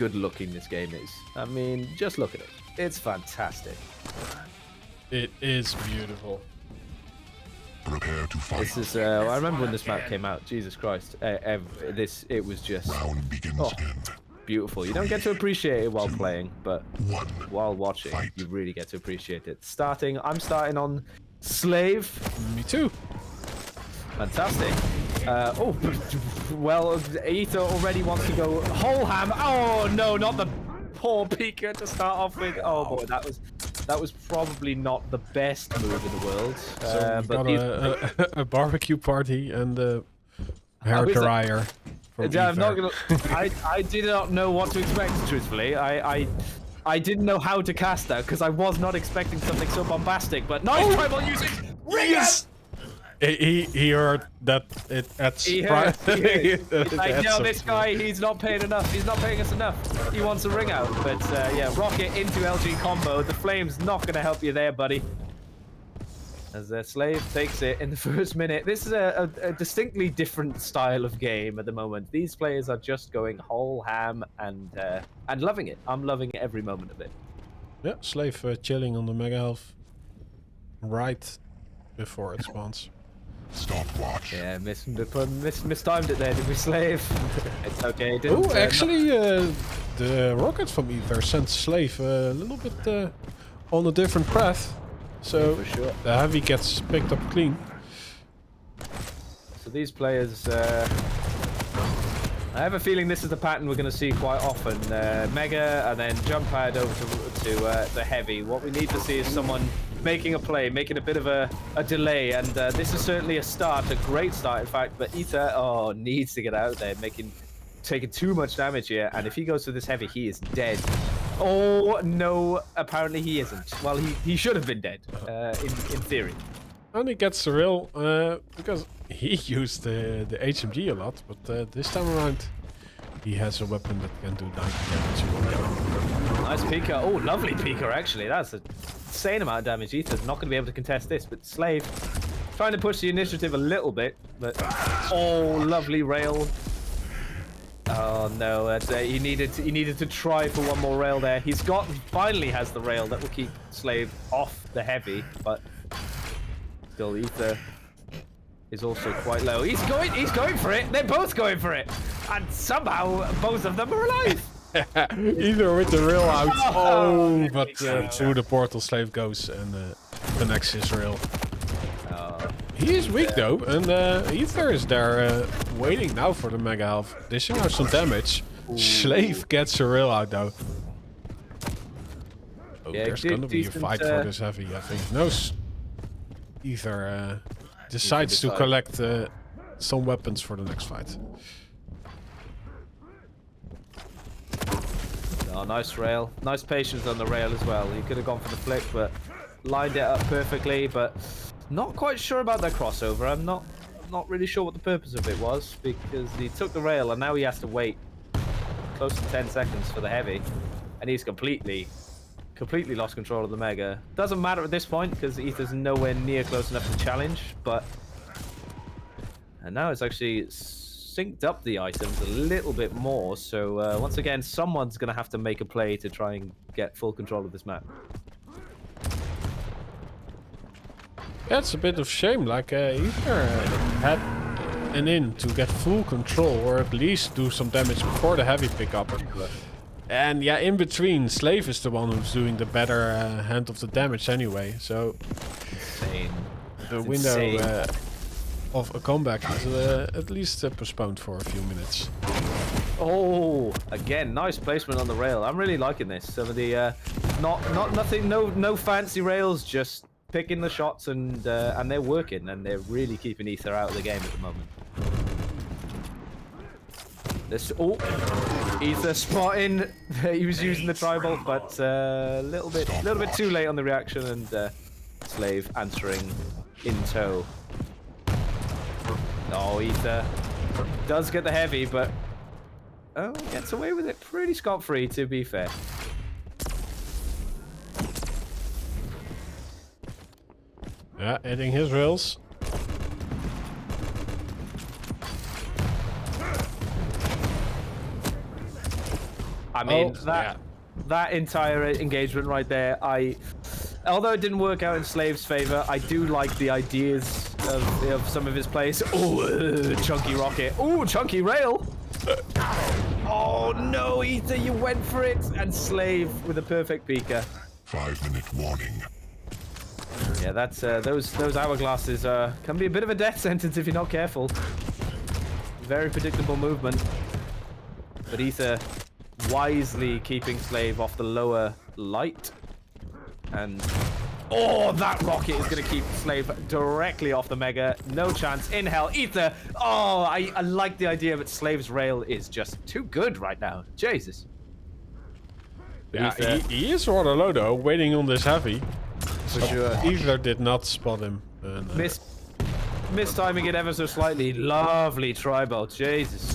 good looking this game is. I mean, just look at it. It's fantastic. It is beautiful. Prepare to fight. This is. I remember when this map came out. Jesus Christ! It was just Round begins in beautiful. You don't get to appreciate it while playing, but 1. while watching, Fight. you really get to appreciate it. I'm starting on Slave. Me too. Fantastic. Well, Ether already wants to go whole ham. Oh no, not the poor Pika to start off with. Oh boy, that was probably not the best move in the world. So we but got a barbecue party and a hair dryer. I'm not gonna. I did not know what to expect. Truthfully, I didn't know how to cast that because I was not expecting something so bombastic. But nice tribal usage. Yes. He heard that it adds. He heard. He's like, no, this guy, he's not paying enough. He's not paying us enough. He wants a ring out. But yeah, rocket into LG combo. The flame's not going to help you there, buddy. As Slave takes it in the first minute. This is a distinctly different style of game at the moment. These players are just going whole ham and loving it. I'm loving every moment of it. Yeah, Slave chilling on the mega health right before it spawns. Stopwatch. Yeah, mistimed it there, did we, Slave? It's okay. Oh, actually, the rocket from Ether sent Slave a little bit on a different path. So for sure. The heavy gets picked up clean. So these players, I have a feeling this is the pattern we're going to see quite often. Mega and then jump pad over to the heavy. What we need to see is someone making a play, making a bit of a delay, and this is certainly a start, a great start in fact, but Ether needs to get out there, taking too much damage here, and if he goes to this heavy, he is dead. Oh no, apparently he isn't. Well, he should have been dead, in theory. Only gets the rail because he used the HMG a lot, but this time around he has a weapon that can do 90 damage. Nice Pika. Oh, lovely Pika actually. That's an insane amount of damage. Ether's not going to be able to contest this, but Slave trying to push the initiative a little bit, but lovely rail. Oh no, he needed to try for one more rail there. Finally has the rail that will keep Slave off the heavy, but still Ether is also quite low. He's going for it. They're both going for it, and somehow both of them are alive. Either with the rail out, but through the portal Slave goes and connects his rail. He is weak though, and Ether is there waiting now for the mega health, dishing out some damage. Slave gets a rail out though. Oh, Yeah, there's gonna be a decent, fight for this heavy, I think. No, Ether decides to collect some weapons for the next fight. Oh, nice rail. Nice patience on the rail as well. He could have gone for the flick, but lined it up perfectly, but not quite sure about that crossover. I'm not really sure what the purpose of it was, because he took the rail and now he has to wait close to 10 seconds for the heavy, and he's completely lost control of the mega. Doesn't matter at this point because Ether's nowhere near close enough to challenge, and now it's actually synced up the items a little bit more, so once again someone's gonna have to make a play to try and get full control of this map. Yeah, it's a bit of shame, like Ether had an in to get full control, or at least do some damage before the heavy pickup. And yeah, in between, Slave is the one who's doing the better hand of the damage anyway, so Insane. the window of a comeback is at least postponed for a few minutes. Oh, again, nice placement on the rail. I'm really liking this. Some of the no fancy rails, just picking the shots, and they're working, and they're really keeping Ether out of the game at the moment. Ether spotting. He was using the tribal, but a little bit too late on the reaction, and Slave answering in tow. Oh, Ether does get the heavy, but gets away with it pretty scot-free, to be fair. Yeah, adding his rails. I mean, that entire engagement right there, although it didn't work out in Slave's favor, I do like the ideas of some of his plays. Oh, chunky rocket. Oh, chunky rail. Oh no, Ether, you went for it. And Slave with a perfect peeker. 5-minute warning. Yeah, that's those hourglasses can be a bit of a death sentence if you're not careful. Very predictable movement. But Ether wisely keeping Slave off the lower light. And oh, that rocket is going to keep Slave directly off the Mega. No chance in hell. Ether. Oh, I like the idea, but Slave's rail is just too good right now. Jesus. Yeah, he is rather low though, waiting on this heavy. For sure. Ether did not spot him. And, Mistiming it ever so slightly. Lovely tri-bolt. Jesus.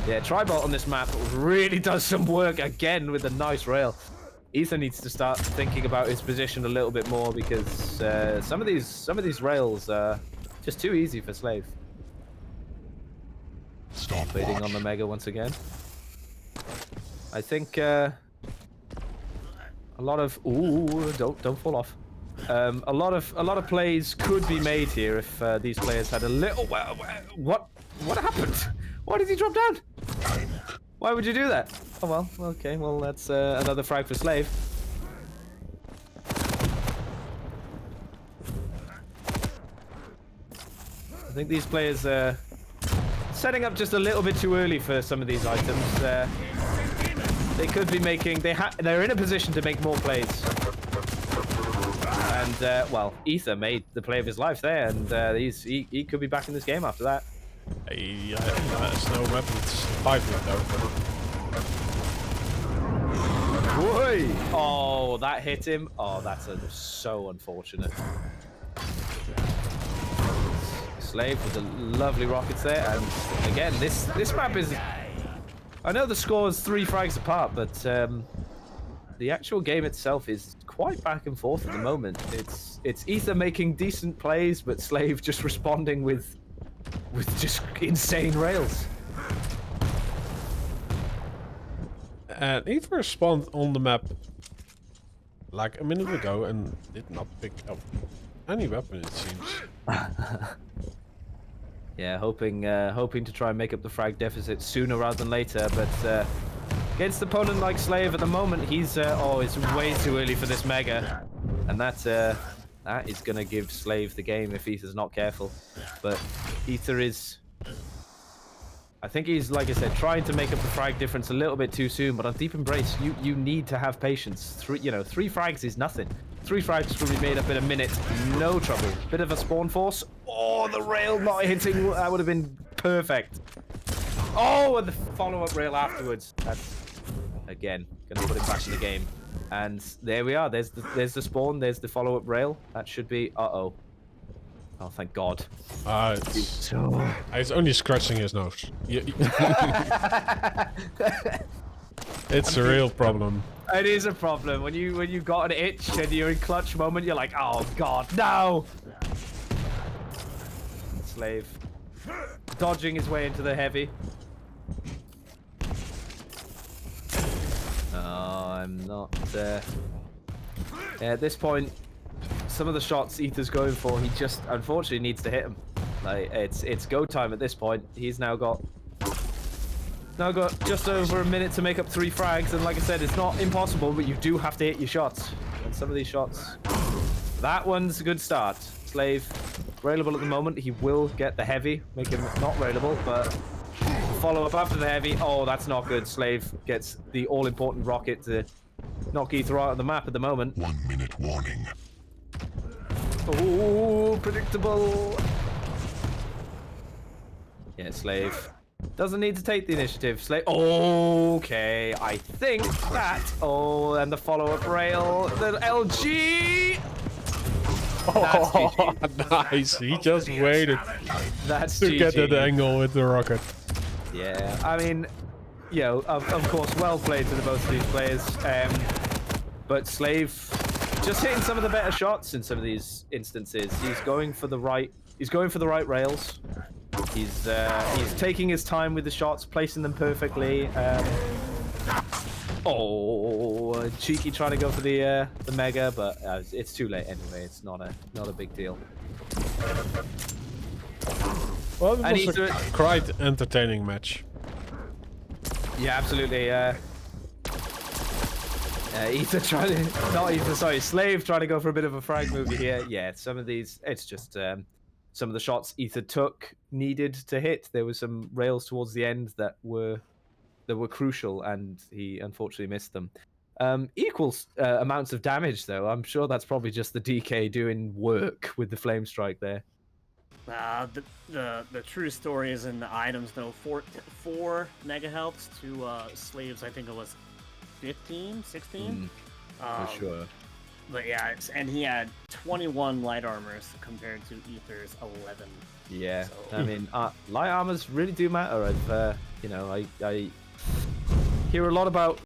Yeah, tri-bolt on this map really does some work again with a nice rail. Ether needs to start thinking about his position a little bit more because some of these rails are just too easy for Slave. Waiting on the Mega once again. I think a lot of don't fall off. A lot of plays could be made here if these players had a little. What happened? Why did he drop down? Why would you do that? Oh well, okay, well that's another frag for Slave. I think these players are setting up just a little bit too early for some of these items. They could be making. They're in a position to make more plays. And well, Ether made the play of his life there, and he could be back in this game after that. There's no weapons. 5 minutes though. Whey! Oh, that hit him. Oh, that's so unfortunate. Slave with the lovely rockets there, and again, this map is. I know the score is 3 frags apart, but the actual game itself is quite back and forth at the moment. It's Ether making decent plays, but Slave just responding with just insane rails. And Ether spawned on the map like a minute ago and did not pick up any weapon, it seems. Yeah, hoping to try and make up the frag deficit sooner rather than later, but against an opponent like Slave at the moment, he's it's way too early for this Mega, and that is gonna give Slave the game if Ether's not careful. But Ether is, I think he's, like I said, trying to make up the frag difference a little bit too soon. But on Deep Embrace, you need to have patience. 3 frags is nothing. 3 frags will be made up in a minute, no trouble. Bit of a spawn force. Oh, the rail not hitting, that would have been perfect. Oh, and the follow-up rail afterwards. That's, again, gonna put him back in the game. And there we are. There's the spawn. There's the follow-up rail. That should be. Oh, thank God. It's only scratching his nose. It's a real problem. It is a problem when you got an itch and you're in clutch moment. You're like, oh God, no! Slave dodging his way into the heavy. Oh, I'm not. At this point, some of the shots Ether's going for, he just unfortunately needs to hit him. Like it's go time at this point. He's now got just over a minute to make up 3 frags, and like I said, it's not impossible, but you do have to hit your shots. And some of these shots, that one's a good start. Slave railable at the moment. He will get the heavy, make him not railable, but follow up after the heavy. Oh, that's not good. Slave gets the all-important rocket to knock Ether out of the map at the moment. 1 minute warning. Oh, predictable. Yeah, Slave doesn't need to take the initiative. Slave. Okay, I think that. Oh, and the follow-up rail. The LG. Oh, nice. He just waited to get that angle with the rocket. Yeah, I mean, of course, well played to the both of these players. But Slave just hitting some of the better shots in some of these instances. He's going for the right rails. He's taking his time with the shots, placing them perfectly. Oh, cheeky trying to go for the mega, but it's too late anyway. It's not a big deal. Well, it And was a quite entertaining match. Yeah, absolutely. Ether trying to, not Ether, sorry, Slave trying to go for a bit of a frag movie here. Yeah, some of these, it's just some of the shots Ether took needed to hit. There were some rails towards the end that were crucial, and he unfortunately missed them. Equal amounts of damage, though. I'm sure that's probably just the DK doing work with the flame strike there. The true story is in the items, though. Four mega healths to Slaves, I think it was 15, 16. For sure. But yeah, and he had 21 light armors compared to Ether's 11. Yeah, So. I mean, light armors really do matter. I've, I hear a lot about